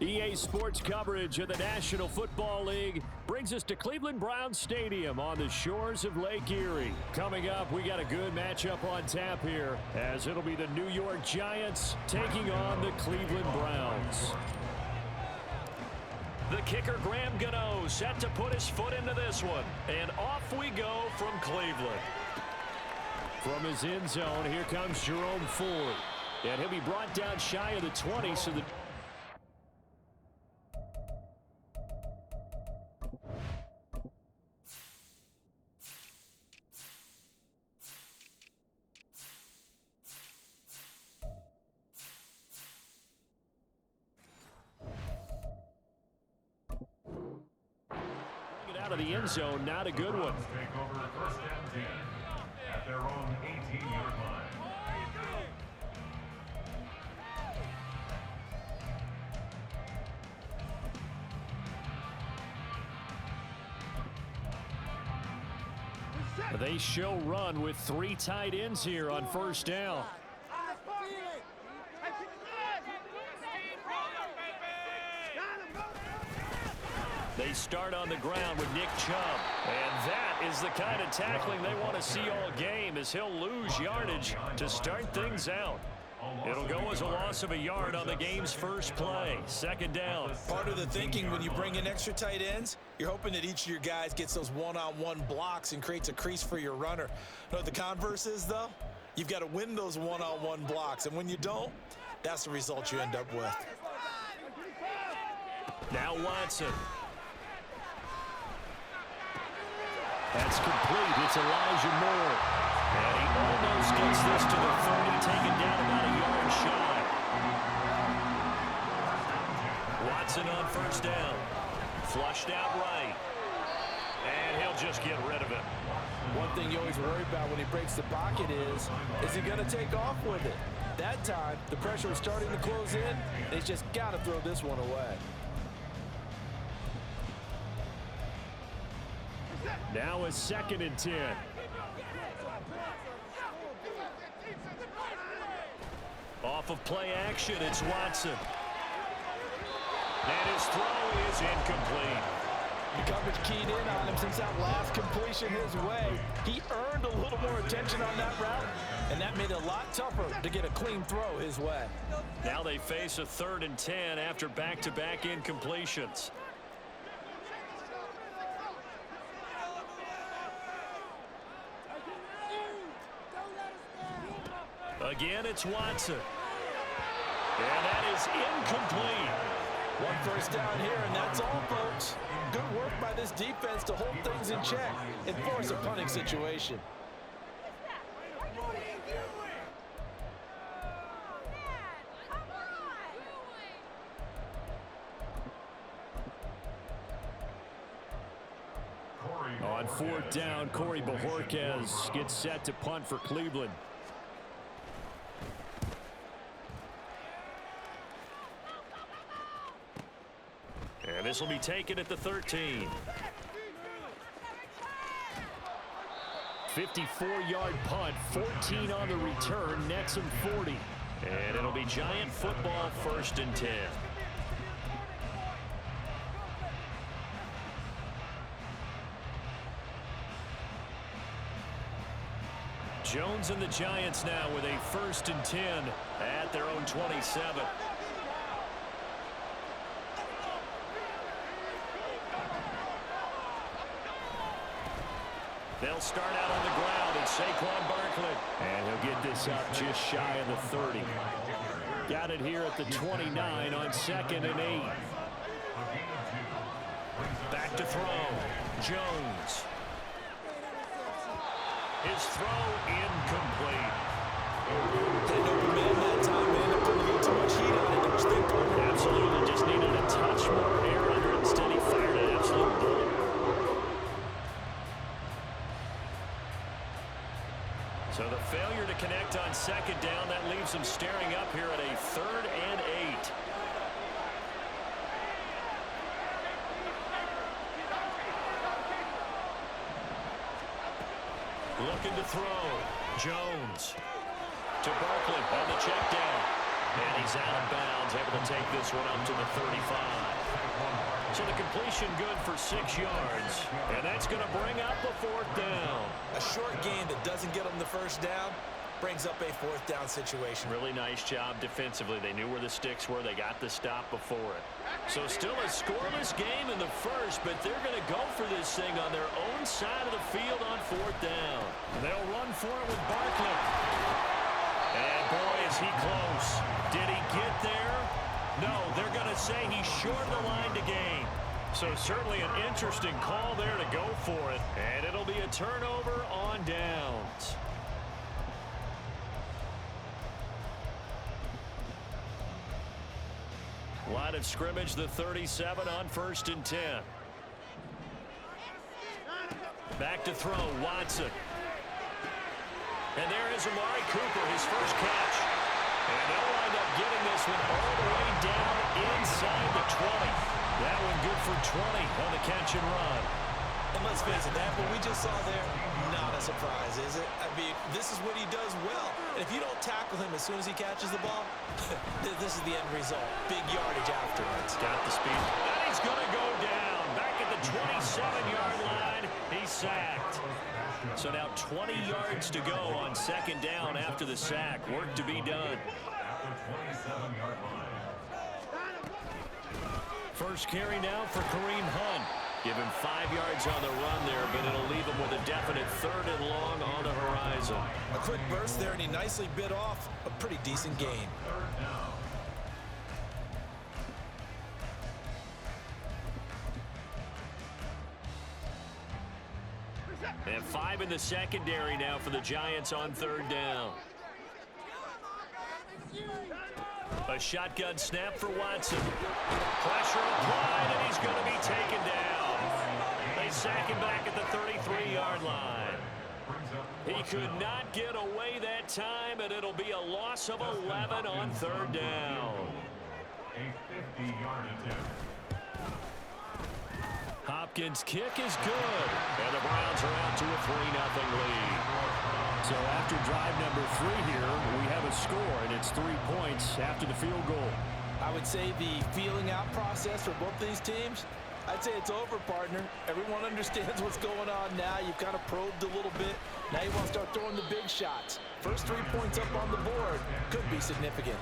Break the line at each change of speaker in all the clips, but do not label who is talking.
EA Sports coverage of the National Football League brings us to Cleveland Browns Stadium on the shores of Lake Erie. Coming up, we got a good matchup on tap here, as it'll be the New York Giants taking on the Cleveland Browns. The kicker, Graham Gano, set to put his foot into this one. And off we go from Cleveland. From his end zone, here comes Jerome Ford. And he'll be brought down shy of the 20, so the... out of the end zone, not a good one.
Take over first and 10 at their own 18-yard line.
They show run with 3 tight ends here on first down. They start on the ground with Nick Chubb. And that is the kind of tackling they want to see all game, as he'll lose yardage to start things out. It'll go as a loss of a yard on the game's first play. Second down.
Part of the thinking when you bring in extra tight ends, you're hoping that each of your guys gets those one-on-one blocks and creates a crease for your runner. You know what the converse is, though? You've got to win those one-on-one blocks. And when you don't, that's the result you end up with.
Now Watson. That's complete. It's Elijah Moore. And he almost gets this to the 30, taken down about a yard shy. Watson on first down. Flushed out right. And he'll just get rid of it.
One thing you always worry about when he breaks the pocket is he going to take off with it? That time, the pressure is starting to close in. They just got to throw this one away.
Now a 2nd and 10. Off of play action, it's Watson. And his throw is incomplete.
The coverage keyed in on him since that last completion his way. He earned a little more attention on that route, and that made it a lot tougher to get a clean throw his way.
Now they face a 3rd and 10 after back-to-back incompletions. Again, it's Watson. And that is incomplete.
One first down here, and that's all, folks. Good work by this defense to hold things in check and force a punting situation.
On 4th down, Corey Bojorquez gets set to punt for Cleveland. And this will be taken at the 13. 54-yard punt, 14 on the return, nets him 40. And it'll be Giant football, 1st and 10. Jones and the Giants now with a 1st and 10 at their own 27. They'll start out on the ground. It's Saquon Barkley. And he'll get this up just shy of the 30. Got it here at the 29 on 2nd and 8. Back to throw. Jones. His throw incomplete.
They know the man that time, man. They're putting a little too much heat on it, don't you think?
Absolutely. Just needed a touch more air under it. Instead, he fired an absolute bullet. So the failure to connect on 2nd down, that leaves him staring up here at a 3rd and 8. Looking to throw. Jones to Barkley on the check down. And he's out of bounds, able to take this one up to the 35. So the completion good for 6 yards. And that's going to bring up a 4th down.
A short gain that doesn't get them the first down brings up a 4th down situation.
Really nice job defensively. They knew where the sticks were. They got the stop before it. So still a scoreless game in the first, but they're going to go for this thing on their own side of the field on 4th down. They'll run for it with Barkley. And boy, is he close. Did he get there? No, they're going to say he's short of the line to gain. So certainly an interesting call there to go for it. And it'll be a turnover on downs. Line of scrimmage, the 37 on 1st and 10. Back to throw, Watson. And there is Amari Cooper, his first catch. And they'll wind up getting this one all the way down inside the 20. That one good for 20 on the catch and run.
And let's face it, that what we just saw there, not a surprise, is it? I mean, this is what he does well. And if you don't tackle him as soon as he catches the ball, this is the end result. Big yardage afterwards.
Got the speed. And he's going to go down. Back at the 27-yard line, he's sacked. So now 20 yards to go on 2nd down after the sack. Work to be done. First carry now for Kareem Hunt. Give him 5 yards on the run there, but it'll leave him with a definite 3rd and long on the horizon.
A quick burst there, and he nicely bit off a pretty decent gain.
And 5 in the secondary now for the Giants on 3rd down. A shotgun snap for Watson. Pressure applied, and he's going to be taken down. They sack him back at the 33-yard line. He could not get away that time, and it'll be a loss of 11 on 3rd down.
A 50-yard attempt.
Hopkins' kick is good, and the Browns are out to a 3-0 lead. So after drive number 3 here, we have a score, and it's 3 points after the field goal.
I would say the feeling out process for both these teams, I'd say it's over, partner. Everyone understands what's going on now. You've kind of probed a little bit. Now you want to start throwing the big shots. First 3 points up on the board could be significant.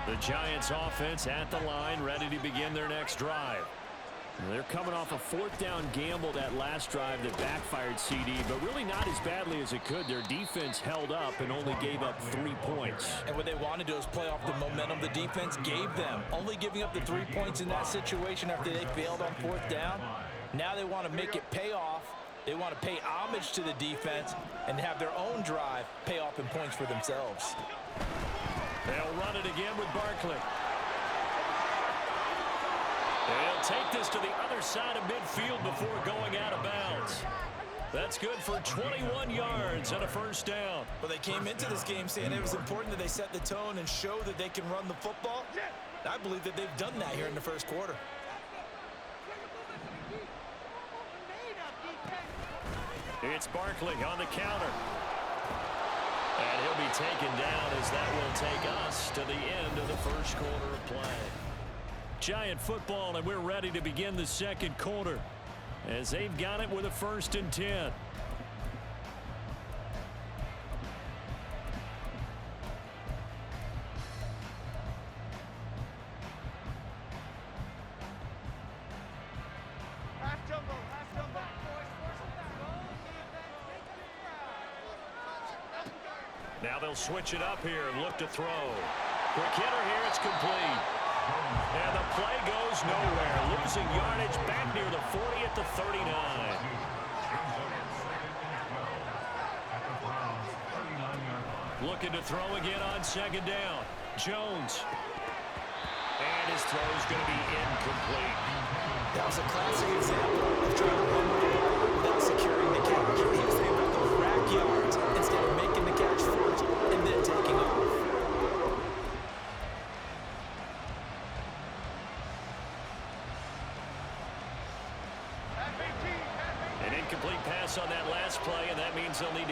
The Giants offense at the line, ready to begin their next drive. They're coming off a 4th down gamble that last drive that backfired CD, but really not as badly as it could. Their defense held up and only gave up 3 points.
And what they want to do is play off the momentum the defense gave them. Only giving up the 3 points in that situation after they failed on 4th down. Now they want to make it pay off. They want to pay homage to the defense and have their own drive pay off in points for themselves.
They'll run it again with Barkley. They'll take this to the other side of midfield before going out of bounds. That's good for 21 yards and a 1st down.
Well, they came into this game saying it was important that they set the tone and show that they can run the football. I believe that they've done that here in the 1st quarter.
It's Barkley on the counter. And he'll be taken down as that will take us to the end of the 1st quarter of play. Giant football, and we're ready to begin the 2nd quarter as they've got it with a 1st and 10. Now they'll switch it up here and look to throw. Quick hitter here, it's complete. And the play goes nowhere. Losing yardage back near the 40 at the 39. Looking to throw again on 2nd down. Jones. And his throw is going to be incomplete.
That was a classic example of trying to run the ball without securing the catch. He was thinking about those rack yards instead of making the catch first and then taking off.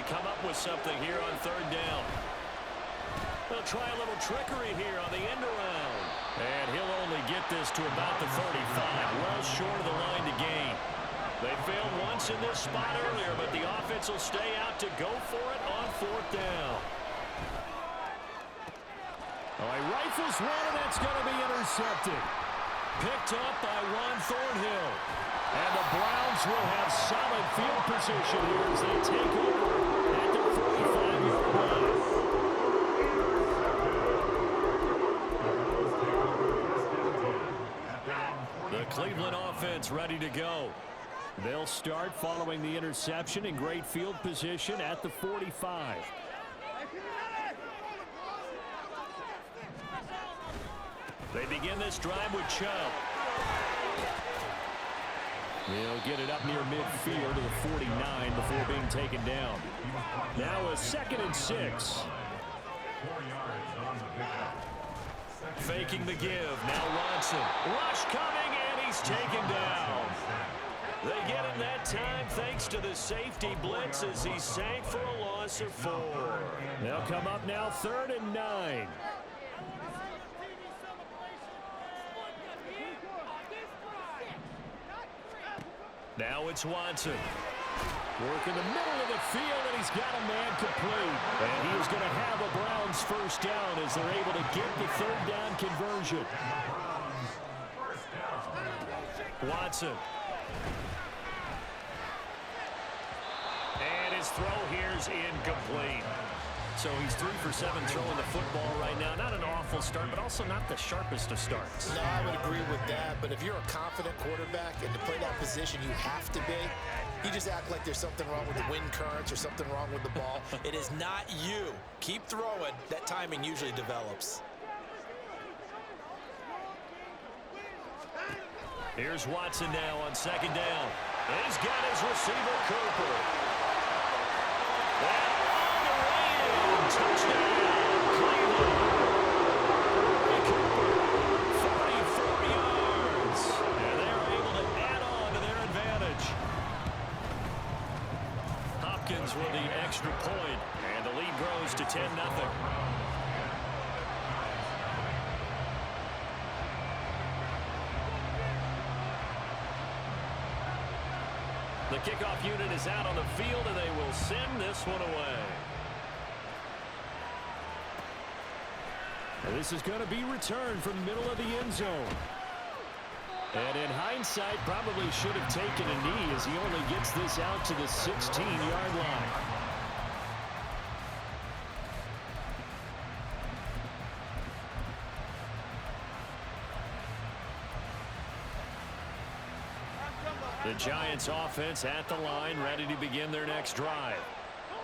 come up with something here on third down. They'll try a little trickery here on the end around. And he'll only get this to about the 35, well short of the line to gain. They failed once in this spot earlier, but the offense will stay out to go for it on fourth down. Oh, he rifles one, and that's going to be intercepted. Picked up by Juan Thornhill. And the Browns will have solid field position here as they take over at the 45-yard line. The Cleveland offense ready to go. They'll start following the interception in great field position at the 45. They begin this drive with Chubb. They'll get it up near midfield to the 49 before being taken down. Now a 2nd and 6. Faking the give. Now Watson. Rush coming, and he's taken down. They get him that time thanks to the safety blitz as he sank for a loss of 4. They'll come up now 3rd and 9. Now it's Watson. Work in the middle of the field, and he's got a man complete. And he is going to have a Browns first down as they're able to get the 3rd down conversion. Watson. And his throw here's incomplete. So he's 3 for 7 throwing the football right now. Not an awful start, but also not the sharpest of starts.
No, I would agree with that. But if you're a confident quarterback and to play that position you have to be, you just act like there's something wrong with the wind currents or something wrong with the ball. It is not you. Keep throwing. That timing usually develops.
Here's Watson now on 2nd down. He's got his receiver, Cooper. Touchdown, Cleveland. Cooper, 44 yards. And they're able to add on to their advantage. Hopkins with the extra point, and the lead grows to 10-0. The kickoff unit is out on the field, and they will send this one away. This is going to be returned from the middle of the end zone. And in hindsight, probably should have taken a knee as he only gets this out to the 16-yard line. The Giants offense at the line, ready to begin their next drive.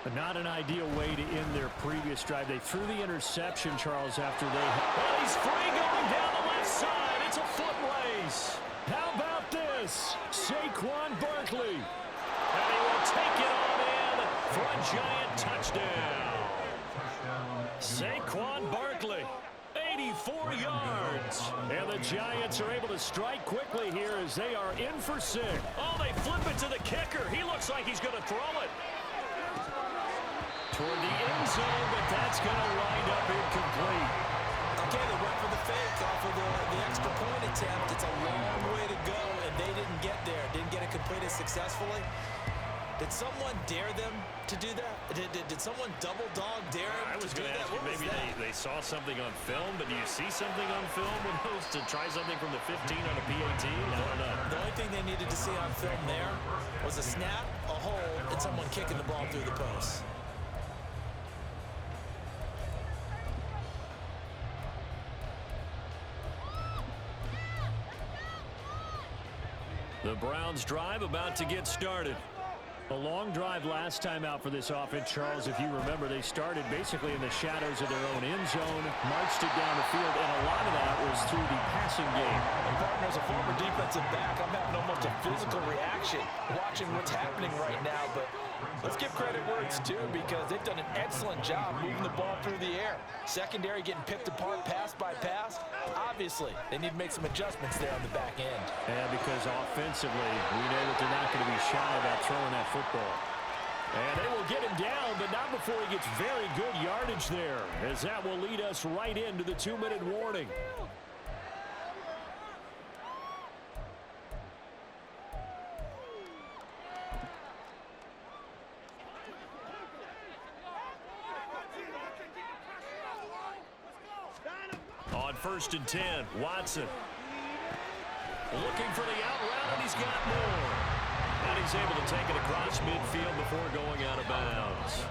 But not an ideal way to end their previous drive. They threw the interception, Charles, after they... Well, he's free going down the left side. It's a foot race. How about this? Saquon Barkley. And he will take it on in for a Giant touchdown. Saquon Barkley, 84 yards. And the Giants are able to strike quickly here as they are in for 6. Oh, they flip it to the kicker. He looks like he's going to throw it toward the end zone, but that's going to wind up incomplete.
Okay, they went for the fake off of the extra point attempt. It's a long way to go, and they didn't get there. Didn't get it completed successfully. Did someone dare them to do that? Did someone double dog dare them
I was
to do
going to
that?
ask you, maybe they saw something on film, but do you see something on film when those to try something from the 15 on a PAT? I don't know.
The only thing they needed to see on film there was a snap, a hold, and someone kicking the ball through the post.
The Browns drive about to get started. A long drive last time out for this offense, Charles. If you remember, they started basically in the shadows of their own end zone, marched it down the field, and a lot of that was through the passing game.
And partner, as a former defensive back, I'm having almost a physical reaction watching what's happening right now. But let's give credit where it's due, because they've done an excellent job moving the ball through the air. Secondary getting picked apart pass by pass. Obviously, they need to make some adjustments there on the back end.
And because offensively, we know that they're not going to be shy about throwing that football. And they will get him down, but not before he gets very good yardage there, as that will lead us right into the 2-minute warning. On 1st and 10, Watson. Looking for the out route, and he's got more. And he's able to take it across midfield before going out of bounds.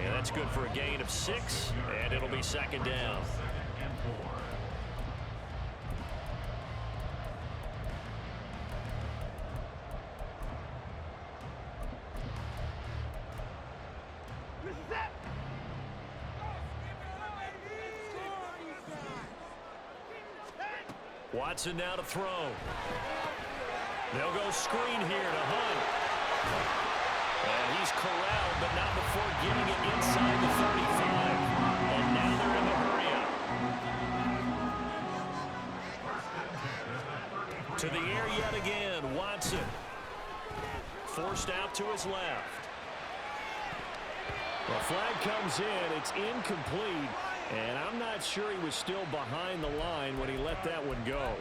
And that's good for a gain of 6, and it'll be 2nd down. Watson now to throw. They'll go screen here to Hunt. And he's corralled, but not before getting it inside the 35. And now they're in the hurry-up. To the air yet again, Watson. Forced out to his left. The flag comes in. It's incomplete. And I'm not sure he was still behind the line when he let that one go.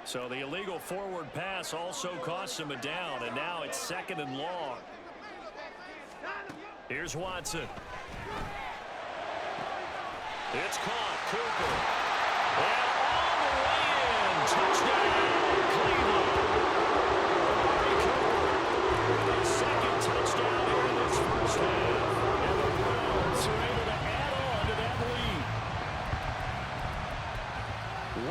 So the illegal forward pass also costs him a down, and now it's 2nd and long. Here's Watson. It's caught. Cooper. And all the way in. Touchdown, Cleveland. Cooper. His 2nd touchdown here in this first half. And the Browns are able to add on to that lead.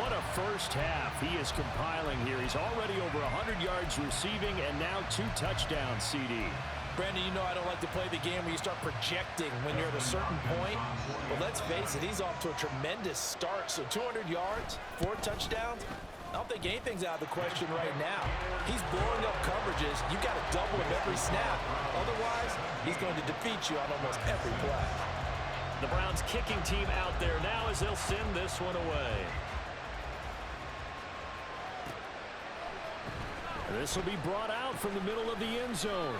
What a first half he is compiling here. He's already over 100 yards receiving and now 2 touchdowns, CD.
Brandon, you know I don't like to play the game where you start projecting when you're at a certain point. But let's face it, he's off to a tremendous start. So 200 yards, 4 touchdowns. I don't think anything's out of the question right now. He's blowing up coverages. You got to double him every snap. Otherwise, he's going to defeat you on almost every play.
The Browns kicking team out there now as they'll send this one away. This will be brought out from the middle of the end zone.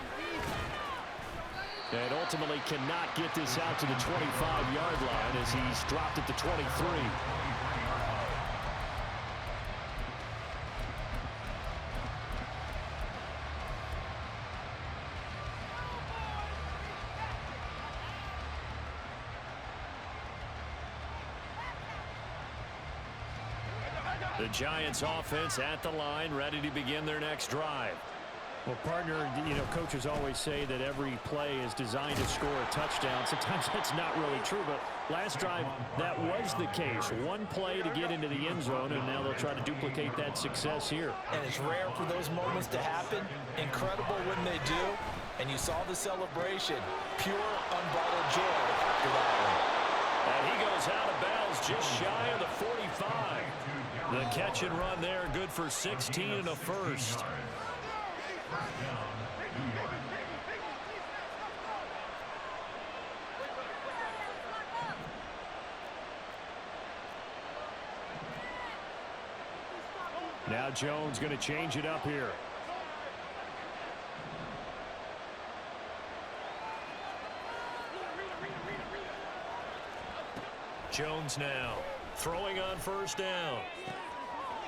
And ultimately cannot get this out to the 25-yard line as he's dropped it to 23. The Giants offense at the line, ready to begin their next drive. Well, partner, coaches always say that every play is designed to score a touchdown. Sometimes that's not really true, but last drive, that was the case. One play to get into the end zone, and now they'll try to duplicate that success here.
And it's rare for those moments to happen. Incredible when they do. And you saw the celebration. Pure, unbridled joy after that one.
And he goes out of bounds just shy of the 45. The catch and run there, good for 16 and a first. Now Jones going to change it up here. Jones now throwing on 1st down.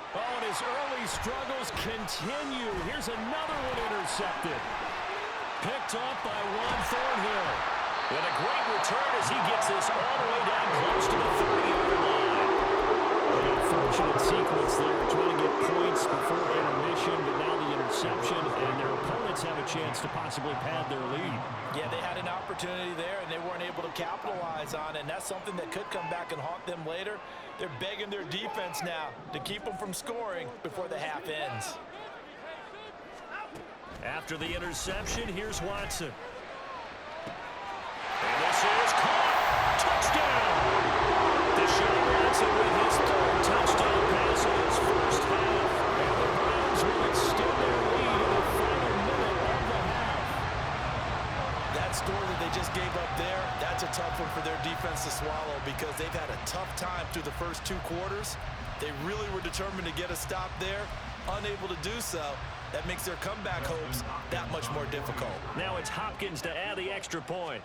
Oh, and his early struggles continue. Here's another one intercepted. Picked off by Juan Thornhill. And a great return as he gets this all the way down close to the 30-yard line. An unfortunate sequence there, trying to get points before intermission, but now the interception, and their opponents have a chance to possibly pad their lead.
Yeah, they had an opportunity there, and they weren't able to capitalize on it, and that's something that could come back and haunt them later. They're begging their defense now to keep them from scoring before the half ends.
After the interception, here's Watson. And this is caught. Touchdown! Deshaun Watson with his 3rd touchdown pass in his first half. And the Browns will extend their lead in the final minute of the half.
score that they just gave up there, that's a tough one for their defense to swallow because they've had a tough time through the first 2 quarters. They really were determined to get a stop there, unable to do so. That makes their comeback hopes that much more difficult.
Now it's Hopkins to add the extra point.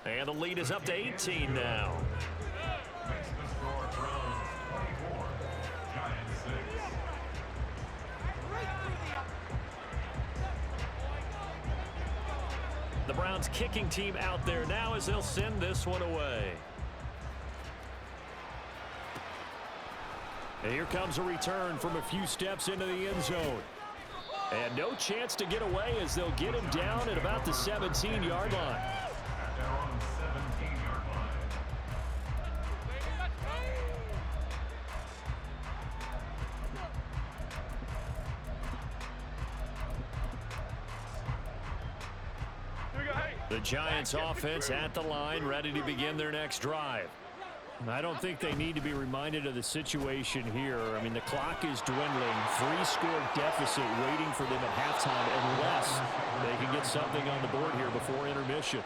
And the lead is up to 18 now.
Makes the score Browns 24, Giants 6.
The Browns kicking team out there now as they'll send this one away. And here comes a return from a few steps into the end zone. And no chance to get away as they'll get him down at about the 17-yard line.
At their own 17-yard line.
The Giants offense at the line, ready to begin their next drive. I don't think they need to be reminded of the situation here. I mean, the clock is dwindling. 3-score deficit waiting for them at halftime unless they can get something on the board here before intermission.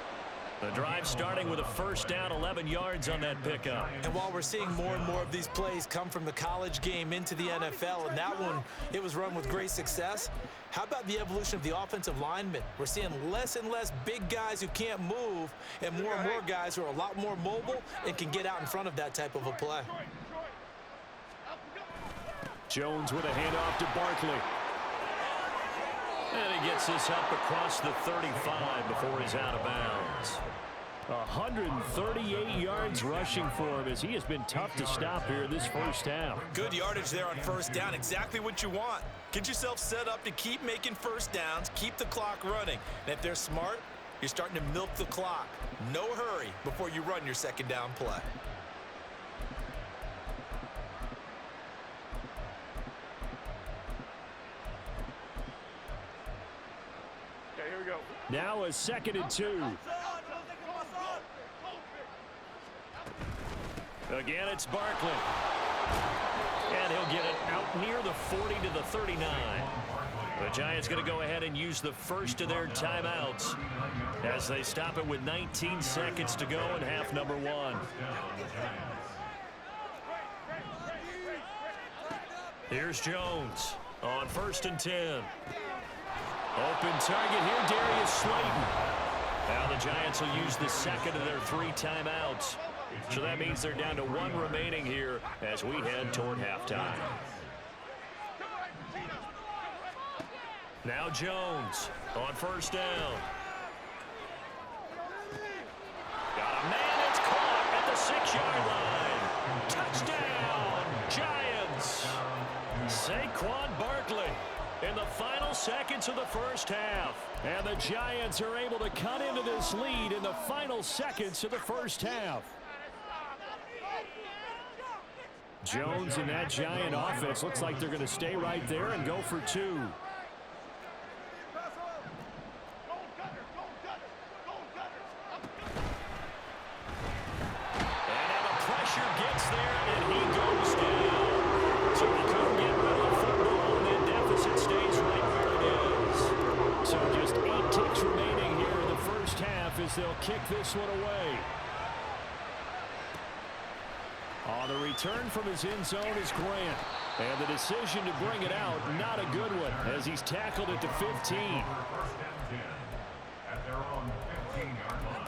The drive starting with a first down, 11 yards on that pickup.
And while we're seeing more and more of these plays come from the college game into the NFL, and that one, it was run with great success, how about the evolution of the offensive linemen? We're seeing less and less big guys who can't move and more guys who are a lot more mobile and can get out in front of that type of a play.
Jones with a handoff to Barkley. And he gets this up across the 35 before he's out of bounds. 138 yards rushing for him as he has been tough to stop here this first half.
Good yardage there on first down. Exactly what you want. Get yourself set up to keep making first downs, keep the clock running. And if they're smart, you're starting to milk the clock. No hurry before you run your second down play.
Now a 2nd and 2. Again, it's Barkley. And he'll get it out near the 40 to the 39. The Giants going to go ahead and use the first of their timeouts as they stop it with 19 seconds to go in half number 1. Here's Jones on 1st and 10. Open target here, Darius Slayton. Now the Giants will use the second of their 3 timeouts. So that means they're down to 1 remaining here as we head toward halftime. Now Jones on 1st down. Got a man, it's caught at the 6-yard line. Touchdown, Giants. Saquon Barkley in the final seconds of the first half. And the Giants are able to cut into this lead in the final seconds of the first half. Jones and that Giant offense looks like they're going to stay right there and go for 2. And now the pressure gets there, and he goes down. So he couldn't get rid of the football, and that deficit stays right where it is. So just 8 ticks remaining here in the first half as they'll kick this one away. On the return from his end zone is Grant. And the decision to bring it out, not a good one, as he's tackled at the 15.
First and 10 at their own 15-yard line.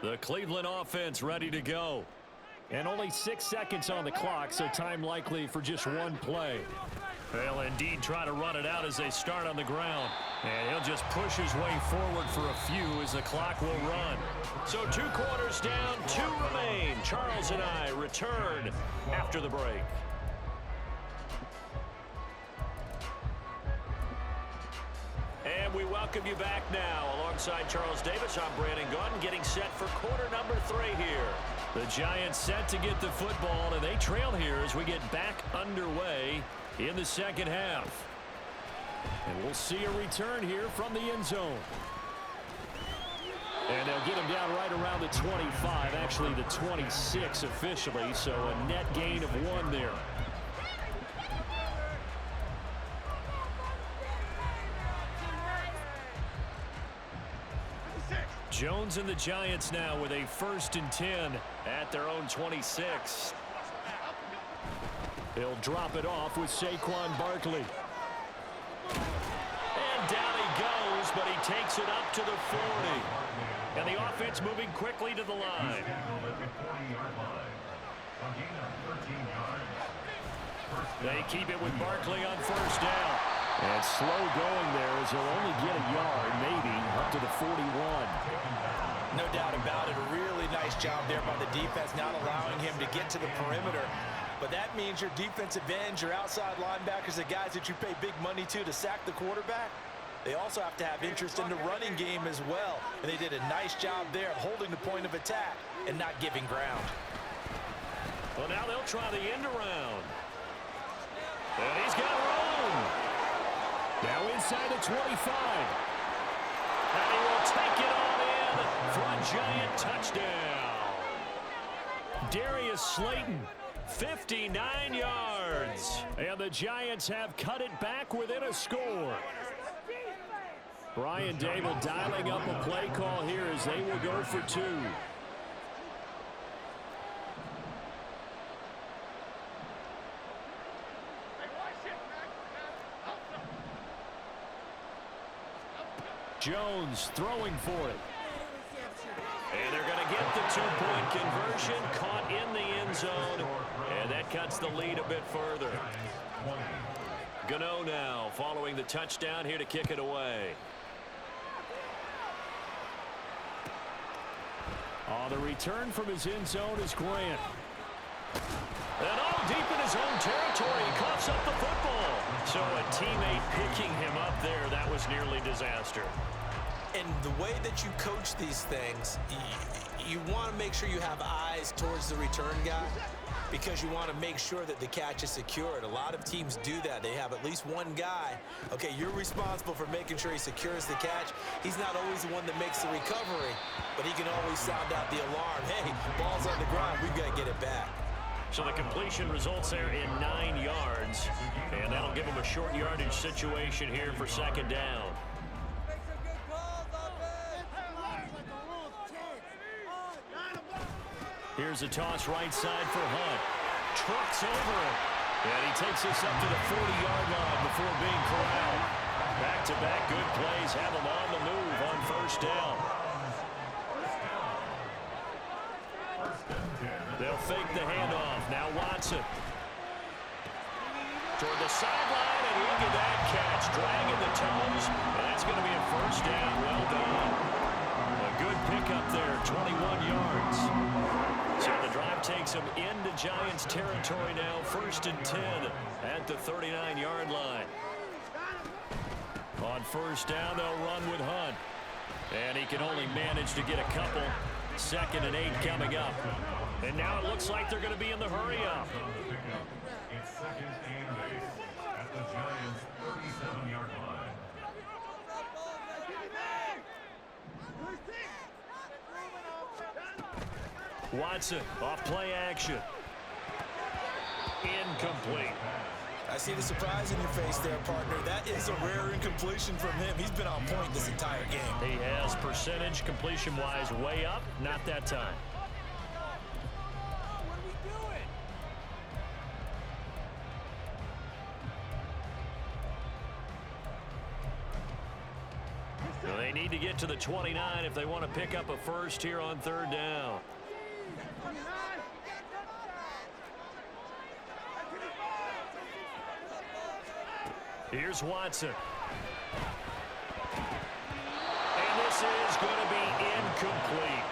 The Cleveland offense ready to go. And only 6 seconds on the clock, so time likely for just 1 play. They'll indeed try to run it out as they start on the ground. And he'll just push his way forward for a few as the clock will run. So 2 quarters down, 2 remain. Charles and I return after the break. And we welcome you back now. Alongside Charles Davis, I'm Brandon Gaudin, getting set for quarter number 3 here. The Giants set to get the football, and they trail here as we get back underway in the second half. And we'll see a return here from the end zone. And they'll get him down right around the 25, actually the 26 officially, so a net gain of 1 there. Jones and the Giants now with a 1st and 10 at their own 26. He'll drop it off with Saquon Barkley. And down he goes, but he takes it up to the 40. And the offense moving quickly to the line. They keep it with Barkley on 1st down. And slow going there as he'll only get a yard, maybe, up to the 41.
No doubt about it. A really nice job there by the defense, not allowing him to get to the perimeter. But that means your defensive ends, your outside linebackers, the guys that you pay big money to sack the quarterback, they also have to have interest in the running game as well. And they did a nice job there of holding the point of attack and not giving ground.
Well, now they'll try the end around. And he's got room. Now inside the 25. And he will take it on in for a Giant touchdown. Darius Slayton, 59 yards. And the Giants have cut it back within a score. Brian Dable dialing up a play call here as they will go for 2. Jones throwing for it. And they're going to get the 2-point conversion, caught in the end zone, and that cuts the lead a bit further. Gano now following the touchdown here to kick it away. On the return from his end zone is Grant. And all deep in his own territory, he coughs up the football. So a teammate picking him up there, that was nearly disaster.
And the way that you coach these things, you want to make sure you have eyes towards the return guy because you want to make sure that the catch is secured. A lot of teams do that. They have at least one guy. Okay, you're responsible for making sure he secures the catch. He's not always the one that makes the recovery, but he can always sound out the alarm. Hey, ball's on the ground. We've got to get it back.
So the completion results there in 9 yards, and that'll give him a short yardage situation here for 2nd down. Here's a toss right side for Hunt. Trucks over it. And he takes this up to the 40-yard line before being corralled. Back-to-back good plays have him on the move on 1st down. They'll fake the handoff. Now Watson. Toward the sideline, and look at that catch. Dragging the toes. And that's going to be a 1st down. Well done. A good pickup there, 21 yards. So the drive takes them into Giants territory now. 1st and 10 at the 39-yard line. On 1st down, they'll run with Hunt. And he can only manage to get a couple. 2nd and 8 coming up. And now it looks like they're going to be in the hurry-up.
It's 2nd and 8 at the Giants' 37-yard line.
Watson off play action. Incomplete.
I see the surprise in your face there, partner. That is a rare incompletion from him. He's been on point this entire game.
He has percentage completion-wise way up. Not that time. So they need to get to the 29 if they want to pick up a 1st here on 3rd down. Here's Watson. And this is going to be incomplete.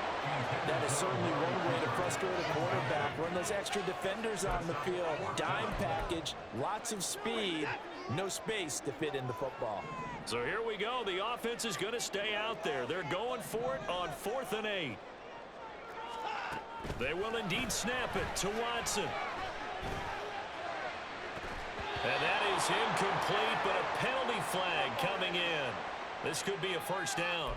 That is certainly one way to frustrate a quarterback. Run those extra defenders on the field. Dime package, lots of speed, no space to fit in the football.
So here we go. The offense is going to stay out there. They're going for it on 4th and 8. They will indeed snap it to Watson. And that is incomplete, but a penalty flag coming in. This could be a 1st down.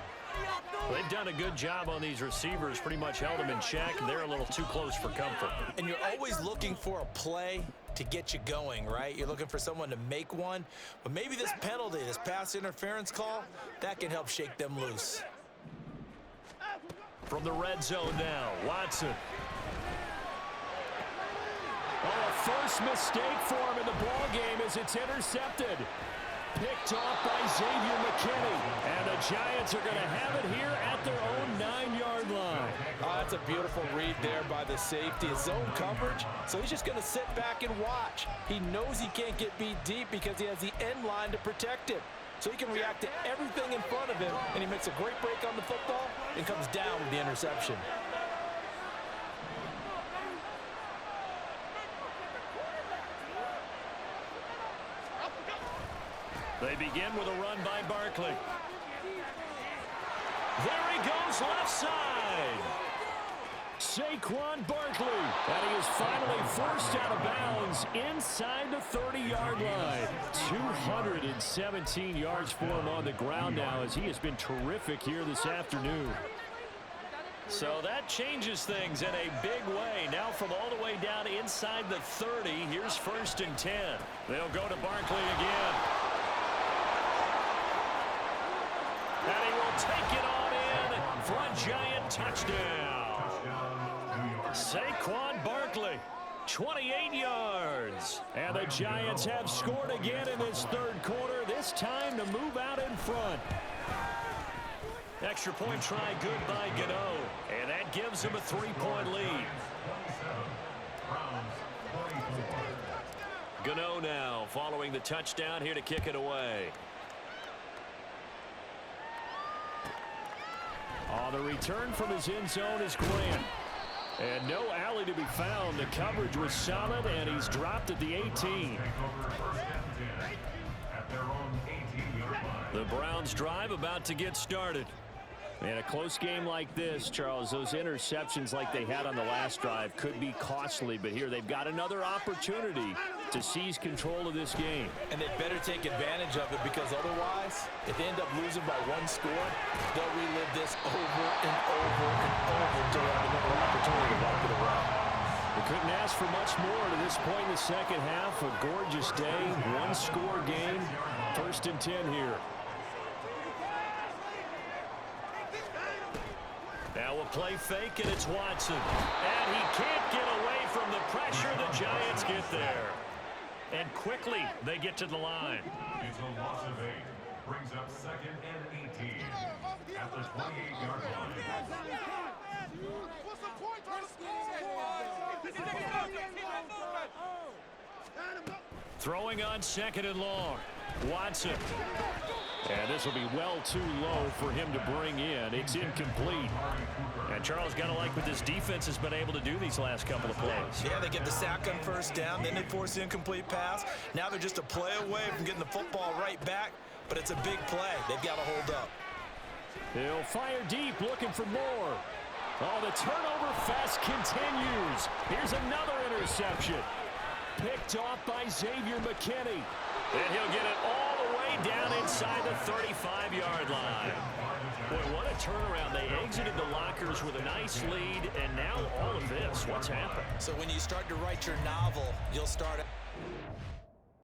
They've done a good job on these receivers, pretty much held them in check. They're a little too close for comfort.
And you're always looking for a play to get you going, right? You're looking for someone to make one. But maybe this penalty, this pass interference call, that can help shake them loose.
From the red zone now, Watson. Oh, a first mistake for him in the ball game as it's intercepted. Picked off by Xavier McKinney. And the Giants are going to have it here at their own 9-yard line.
Oh, that's a beautiful read there by the safety. It's zone coverage, so he's just going to sit back and watch. He knows he can't get beat deep because he has the end line to protect him. So he can react to everything in front of him, and he makes a great break on the football and comes down with the interception.
They begin with a run by Barkley. There he goes, left side. Saquon Barkley. And he is finally forced out of bounds inside the 30-yard line. 217 yards for him on the ground now as he has been terrific here this afternoon. So that changes things in a big way. Now from all the way down inside the 30, here's 1st and 10. They'll go to Barkley again. And he will take it on in for a Giant touchdown. Saquon Barkley, 28 yards. And the Giants have scored again in this third quarter, this time to move out in front. Extra point try good by Gano. And that gives him a 3-point lead. Gano now following the touchdown here to kick it away. On the return from his end zone is Grant. And no alley to be found. The coverage was solid, and he's dropped at the 18. The Browns drive about to get started. In a close game like this, Charles, those interceptions like they had on the last drive could be costly, but here they've got another opportunity to seize control of this game.
And they better take advantage of it, because otherwise, if they end up losing by 1 score, they'll relive this over and over and over until they have another opportunity to walk it around.
They couldn't ask for much more to this point in the second half. A gorgeous day, 1-score game, 1st and 10 here. Now a play fake, and it's Watson. And he can't get away from the pressure. The Giants get there. And quickly, they get to the line.
It's a loss of 8. Brings up 2nd and 18 at the 28-yard line.
Throwing on 2nd and long. Watson. And this will be well too low for him to bring in. It's incomplete. And Charles, got to like what this defense has been able to do these last couple of plays.
Yeah, they get the sack on 1st down, then they force the incomplete pass. Now they're just a play away from getting the football right back, but it's a big play. They've got to hold up.
He'll fire deep, looking for more. Oh, the turnover fest continues. Here's another interception. Picked off by Xavier McKinney. And he'll get it all the way down inside the 35-yard line. Boy, what a turnaround. They exited the lockers with a nice lead, and now all of this. What's happened?
So when you start to write your novel, you'll start